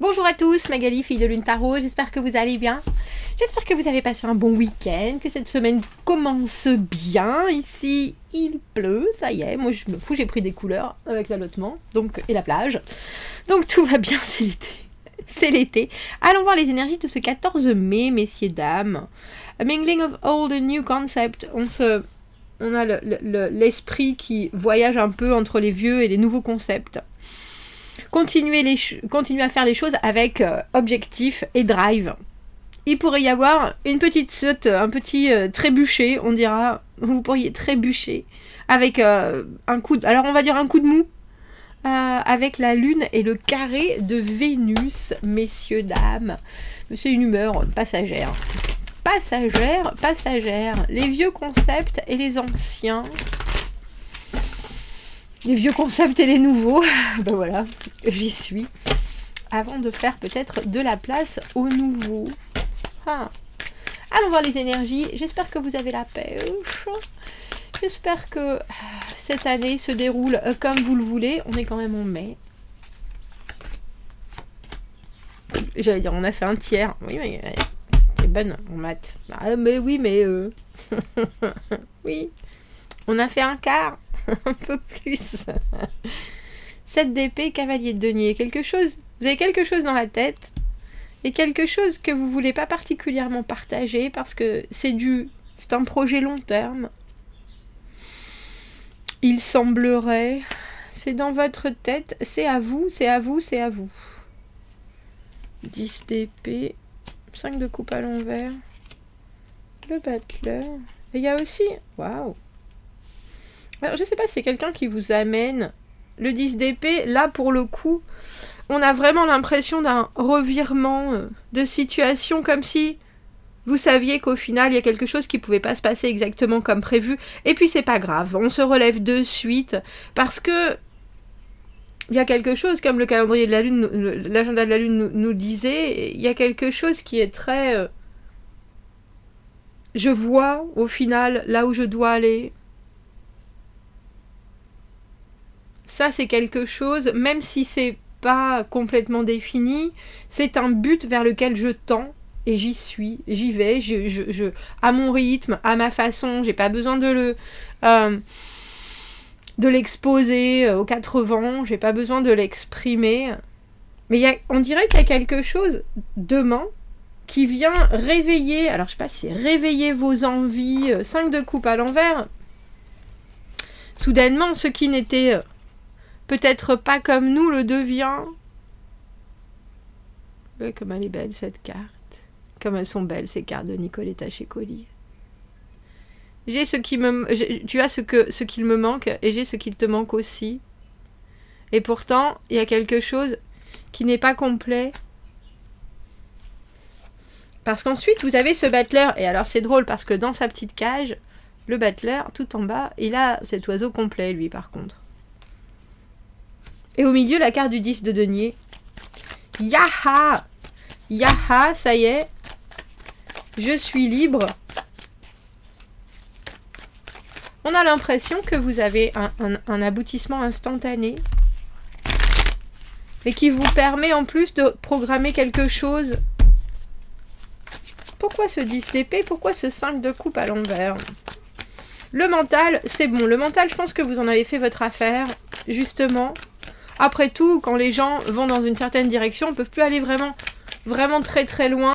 Bonjour à tous, Magali, fille de Lune Tarot, j'espère que vous allez bien. J'espère que vous avez passé un bon week-end, que cette semaine commence bien. Ici, il pleut, ça y est, moi je me fous, j'ai pris des couleurs avec l'allottement et la plage. Donc tout va bien, c'est l'été. C'est l'été. Allons voir les énergies de ce 14 mai, messieurs, dames. A mingling of old and new concepts. On a l'esprit qui voyage un peu entre les vieux et les nouveaux concepts. Continuez à faire les choses avec objectif et drive. Il pourrait y avoir une petite saute, un petit trébucher, on dira. Vous pourriez trébucher avec un coup de... Alors on va dire un coup de mou. Avec la lune et le carré de Vénus, messieurs, dames. C'est une humeur passagère. Passagère. Les vieux concepts et les anciens. Les vieux concepts et les nouveaux. Ben voilà, j'y suis. Avant de faire peut-être de la place aux nouveaux. Allons voir les énergies. J'espère que vous avez la pêche. J'espère que cette année se déroule comme vous le voulez. On est quand même en mai. J'allais dire, on a fait un tiers. Oui, mais c'est bonne en maths. Ah, mais oui, mais... oui. On a fait un quart. Un peu plus. 7 d'épée, cavalier de denier. Vous avez quelque chose dans la tête. Et quelque chose que vous voulez pas particulièrement partager parce que c'est un projet long terme. Il semblerait, c'est dans votre tête, c'est à vous. 10 d'épée, 5 de coupe à l'envers, le battleur. Et il y a aussi, waouh. Alors je sais pas si c'est quelqu'un qui vous amène le 10 d'épée. Là pour le coup, on a vraiment l'impression d'un revirement de situation comme si... Vous saviez qu'au final, il y a quelque chose qui ne pouvait pas se passer exactement comme prévu. Et puis, c'est pas grave. On se relève de suite. Parce que il y a quelque chose, comme le calendrier de la Lune, l'agenda de la Lune nous disait, il y a quelque chose qui est très... je vois, au final, là où je dois aller. Ça, c'est quelque chose, même si c'est pas complètement défini, c'est un but vers lequel je tends. Et j'y vais, à mon rythme, à ma façon, j'ai pas besoin de l'exposer aux 4 vents, j'ai pas besoin de l'exprimer. Mais on dirait qu'il y a quelque chose demain qui vient réveiller, alors je sais pas si c'est réveiller vos envies, 5 de coupe à l'envers. Soudainement, ce qui n'était peut-être pas comme nous le devient. Ouais, comme elle est belle cette carte. Comme elles sont belles, ces cartes de Nicoletta chez Collier. Tu as ce qu'il me manque et j'ai ce qu'il te manque aussi. Et pourtant, il y a quelque chose qui n'est pas complet. Parce qu'ensuite, vous avez ce battleur. Et alors, c'est drôle parce que dans sa petite cage, le battleur, tout en bas, il a cet oiseau complet, lui, par contre. Et au milieu, la carte du 10 de denier. Yaha, ça y est. Je suis libre. On a l'impression que vous avez un aboutissement instantané et qui vous permet en plus de programmer quelque chose. Pourquoi ce 10 d'épée? Pourquoi ce 5 de coupe à l'envers? Le mental, c'est bon. Le mental, je pense que vous en avez fait votre affaire, justement. Après tout, quand les gens vont dans une certaine direction, on ne peut plus aller vraiment très très loin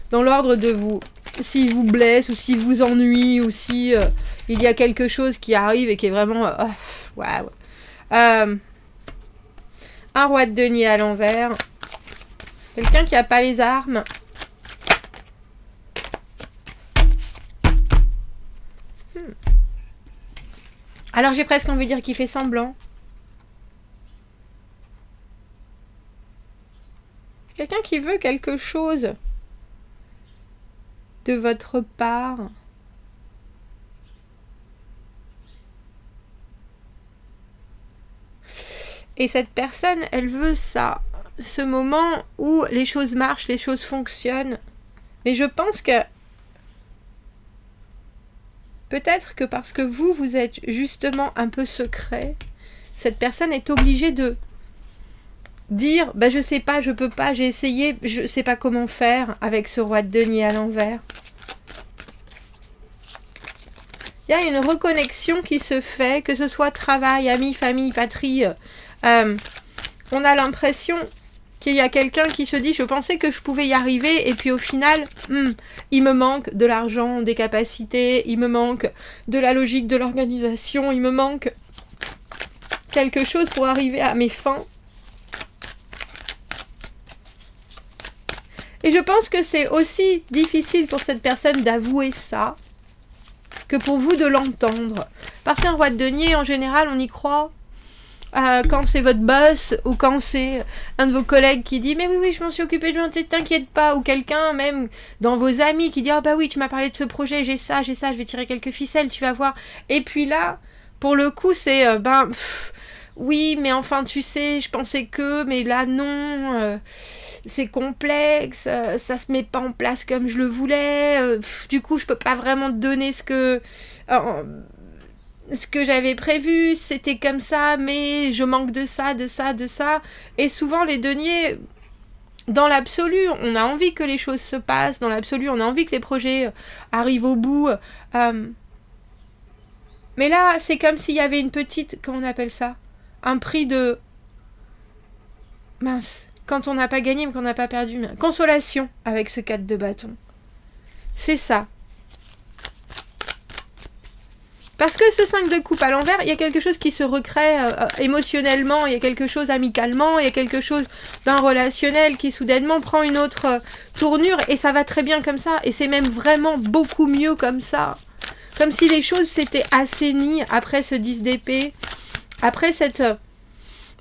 dans l'ordre de vous. S'il vous blesse, ou s'il vous ennuie, ou si il y a quelque chose qui arrive et qui est vraiment... waouh. Un roi de denier à l'envers. Quelqu'un qui n'a pas les armes. Alors j'ai presque envie de dire qu'il fait semblant. Quelqu'un qui veut quelque chose de votre part. Et cette personne, elle veut ça. Ce moment où les choses marchent, les choses fonctionnent. Mais je pense que peut-être que parce que vous êtes justement un peu secret, cette personne est obligée de dire, bah je sais pas, je peux pas, j'ai essayé, je sais pas comment faire avec ce roi de denier à l'envers. Il y a une reconnexion qui se fait, que ce soit travail, amis, famille, patrie. On a l'impression qu'il y a quelqu'un qui se dit, je pensais que je pouvais y arriver, et puis au final, il me manque de l'argent, des capacités, il me manque de la logique de l'organisation, il me manque quelque chose pour arriver à mes fins. Et je pense que c'est aussi difficile pour cette personne d'avouer ça, que pour vous de l'entendre. Parce qu'un roi de denier, en général, on y croit. Quand c'est votre boss ou quand c'est un de vos collègues qui dit mais oui je m'en suis occupé, je t'inquiète pas, ou quelqu'un même dans vos amis qui dit ah bah oui tu m'as parlé de ce projet, j'ai ça, je vais tirer quelques ficelles, tu vas voir. Et puis là pour le coup c'est oui mais enfin tu sais je pensais que, mais là non, c'est complexe, ça se met pas en place comme je le voulais, du coup je peux pas vraiment te donner ce que j'avais prévu, c'était comme ça, mais je manque de ça. Et souvent, les deniers, dans l'absolu, on a envie que les choses se passent, dans l'absolu, on a envie que les projets arrivent au bout. Mais là, c'est comme s'il y avait une petite, comment on appelle ça ? Un prix de... Mince, quand on n'a pas gagné, mais qu'on n'a pas perdu. Consolation avec ce 4 de bâton. C'est ça. Parce que ce 5 de coupe à l'envers, il y a quelque chose qui se recrée émotionnellement, il y a quelque chose amicalement, il y a quelque chose d'un relationnel qui soudainement prend une autre tournure, et ça va très bien comme ça, et c'est même vraiment beaucoup mieux comme ça. Comme si les choses s'étaient assainies après ce 10 d'épée, après cette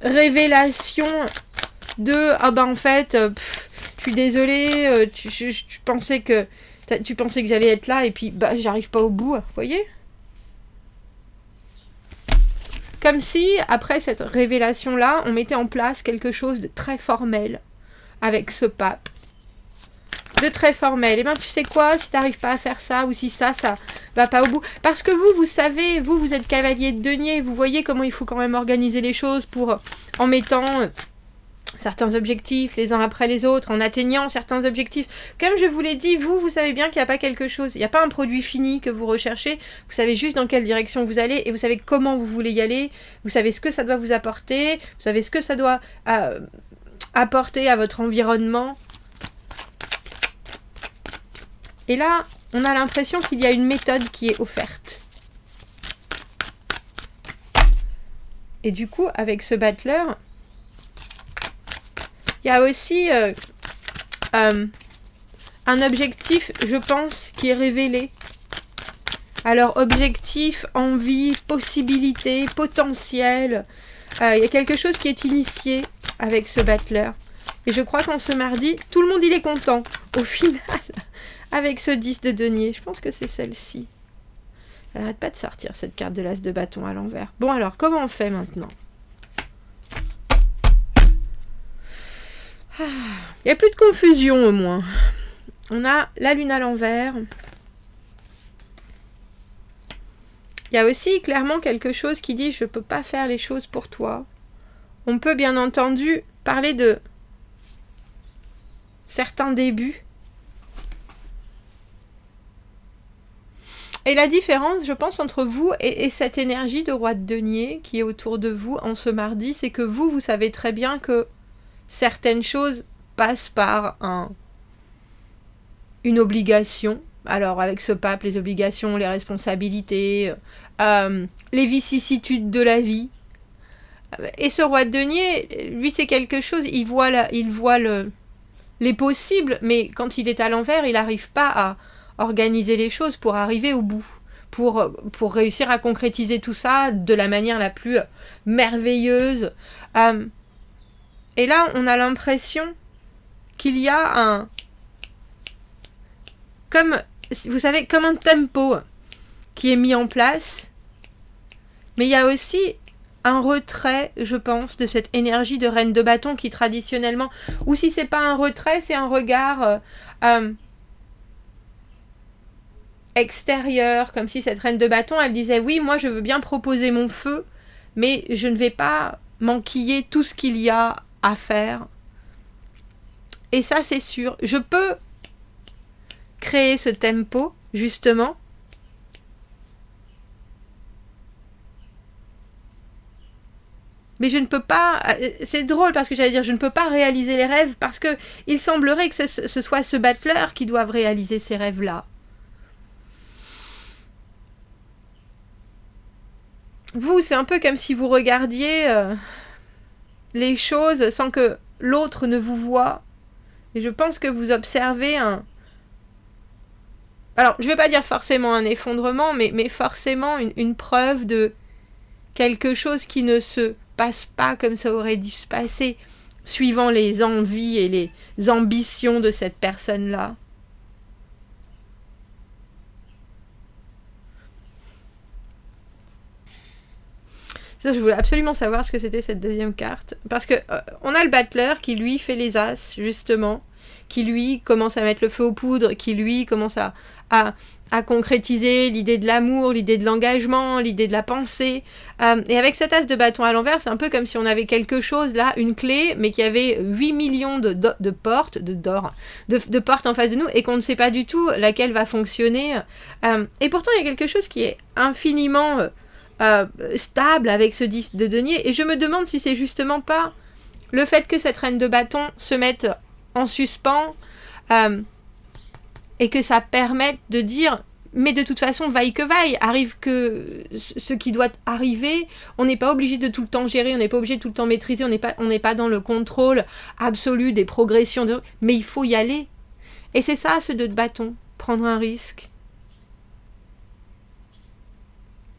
révélation de « Ah ben en fait, je suis désolée, tu pensais que j'allais être là, et puis bah j'arrive pas au bout, vous voyez ?» Comme si, après cette révélation-là, on mettait en place quelque chose de très formel avec ce pape. De très formel. Et bien, tu sais quoi, si t'arrives pas à faire ça, ou si ça va pas au bout. Parce que vous savez, vous êtes cavalier de denier, vous voyez comment il faut quand même organiser les choses en mettant certains objectifs les uns après les autres, en atteignant certains objectifs. Comme je vous l'ai dit, vous savez bien qu'il n'y a pas quelque chose, il n'y a pas un produit fini que vous recherchez, vous savez juste dans quelle direction vous allez, et vous savez comment vous voulez y aller, vous savez ce que ça doit vous apporter, vous savez ce que ça doit apporter à votre environnement. Et là, on a l'impression qu'il y a une méthode qui est offerte. Et du coup, avec ce battleur, il y a aussi un objectif, je pense, qui est révélé. Alors, objectif, envie, possibilité, potentiel. Il y a quelque chose qui est initié avec ce battleur. Et je crois qu'en ce mardi, tout le monde il est content. Au final, avec ce 10 de denier. Je pense que c'est celle-ci. Elle n'arrête pas de sortir, cette carte de l'as de bâton à l'envers. Bon alors, comment on fait maintenant ? Il n'y a plus de confusion au moins. On a la lune à l'envers. Il y a aussi clairement quelque chose qui dit « je ne peux pas faire les choses pour toi ». On peut bien entendu parler de certains débuts. Et la différence, je pense, entre vous et cette énergie de roi de denier qui est autour de vous en ce mardi, c'est que vous savez très bien que certaines choses passent par une obligation. Alors avec ce pape, les obligations, les responsabilités, les vicissitudes de la vie. Et ce roi de denier, lui c'est quelque chose, il voit les possibles, mais quand il est à l'envers, il n'arrive pas à organiser les choses pour arriver au bout. Pour réussir à concrétiser tout ça de la manière la plus merveilleuse. Et là, on a l'impression qu'il y a vous savez, comme un tempo qui est mis en place. Mais il y a aussi un retrait, je pense, de cette énergie de reine de bâton qui traditionnellement, ou si c'est pas un retrait, c'est un regard extérieur, comme si cette reine de bâton, elle disait oui, moi je veux bien proposer mon feu, mais je ne vais pas m'enquiller tout ce qu'il y a à faire. Et ça, c'est sûr. Je peux créer ce tempo, justement. Mais je ne peux pas... C'est drôle parce que j'allais dire, je ne peux pas réaliser les rêves parce que il semblerait que ce soit ce battleur qui doive réaliser ces rêves-là. Vous, c'est un peu comme si vous regardiez les choses sans que l'autre ne vous voie. Et je pense que vous observez un... Alors, je ne vais pas dire forcément un effondrement, mais forcément une preuve de quelque chose qui ne se passe pas comme ça aurait dû se passer, suivant les envies et les ambitions de cette personne-là. Ça, je voulais absolument savoir ce que c'était cette deuxième carte. Parce que on a le battleur qui, lui, fait les as, justement. Qui, lui, commence à mettre le feu aux poudres. Qui, lui, commence à concrétiser l'idée de l'amour, l'idée de l'engagement, l'idée de la pensée. Et avec cet as de bâton à l'envers, c'est un peu comme si on avait quelque chose, là, une clé, mais qui avait 8 millions de portes, de portes en face de nous, et qu'on ne sait pas du tout laquelle va fonctionner. Et pourtant, il y a quelque chose qui est infiniment... stable avec ce 10 de denier, et je me demande si c'est justement pas le fait que cette reine de bâton se mette en suspens et que ça permette de dire mais de toute façon, vaille que vaille, arrive que ce qui doit arriver, on n'est pas obligé de tout le temps gérer, on n'est pas obligé de tout le temps maîtriser, on n'est pas dans le contrôle absolu des progressions, mais il faut y aller. Et c'est ça, ce 2 de bâton, prendre un risque.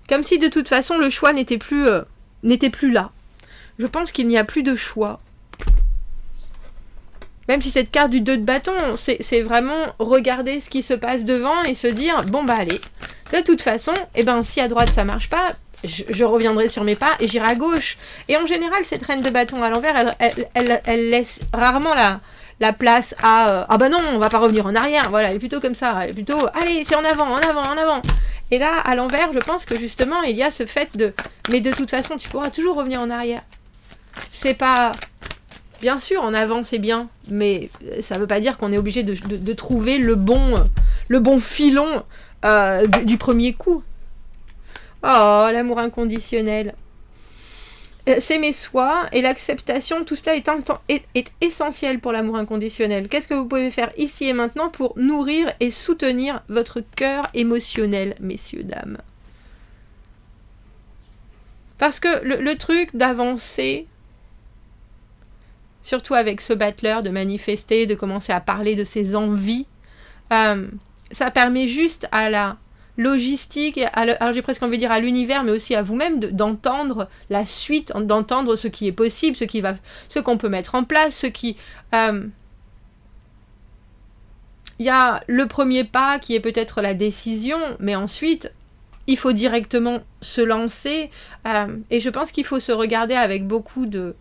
Comme si de toute façon le choix n'était plus là. Je pense qu'il n'y a plus de choix. Même si cette carte du 2 de bâton, c'est vraiment regarder ce qui se passe devant et se dire, bon bah allez, de toute façon, si à droite ça marche pas, je reviendrai sur mes pas et j'irai à gauche. Et en général, cette reine de bâton à l'envers, elle laisse rarement la place à ah bah non, on va pas revenir en arrière. Voilà, elle est plutôt comme ça, elle est plutôt allez, c'est en avant, en avant, en avant. Et là, à l'envers, je pense que justement, il y a ce fait de mais de toute façon, tu pourras toujours revenir en arrière. C'est pas... Bien sûr, en avant, c'est bien, mais ça veut pas dire qu'on est obligé de trouver le bon filon du premier coup. Oh, l'amour inconditionnel. S'aimer soi et l'acceptation, tout cela est essentiel pour l'amour inconditionnel. Qu'est-ce que vous pouvez faire ici et maintenant pour nourrir et soutenir votre cœur émotionnel, messieurs, dames? Parce que le truc d'avancer, surtout avec ce battleur, de manifester, de commencer à parler de ses envies, ça permet juste à la logistique, alors j'ai presque envie de dire à l'univers, mais aussi à vous-même, d'entendre la suite, d'entendre ce qui est possible, ce qu'on peut mettre en place, ce qui... Il y a le premier pas qui est peut-être la décision, mais ensuite, il faut directement se lancer, et je pense qu'il faut se regarder avec beaucoup de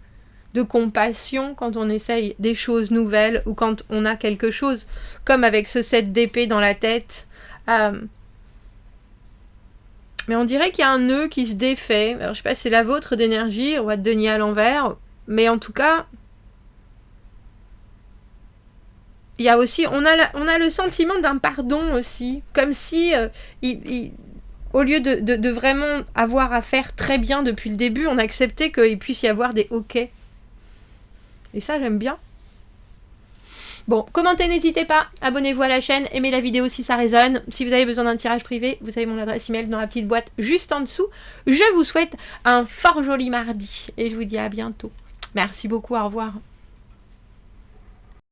compassion quand on essaye des choses nouvelles, ou quand on a quelque chose, comme avec ce 7 d'épée dans la tête, mais on dirait qu'il y a un nœud qui se défait. Alors, je sais pas si c'est la vôtre d'énergie, roi de denier à l'envers, mais en tout cas, il y a aussi, on a le sentiment d'un pardon aussi, comme si, au lieu de vraiment avoir à faire très bien depuis le début, on acceptait qu'il puisse y avoir des ok. Et ça, j'aime bien. Bon, commentez, n'hésitez pas, abonnez-vous à la chaîne, aimez la vidéo si ça résonne. Si vous avez besoin d'un tirage privé, vous avez mon adresse email dans la petite boîte juste en dessous. Je vous souhaite un fort joli mardi et je vous dis à bientôt. Merci beaucoup, au revoir.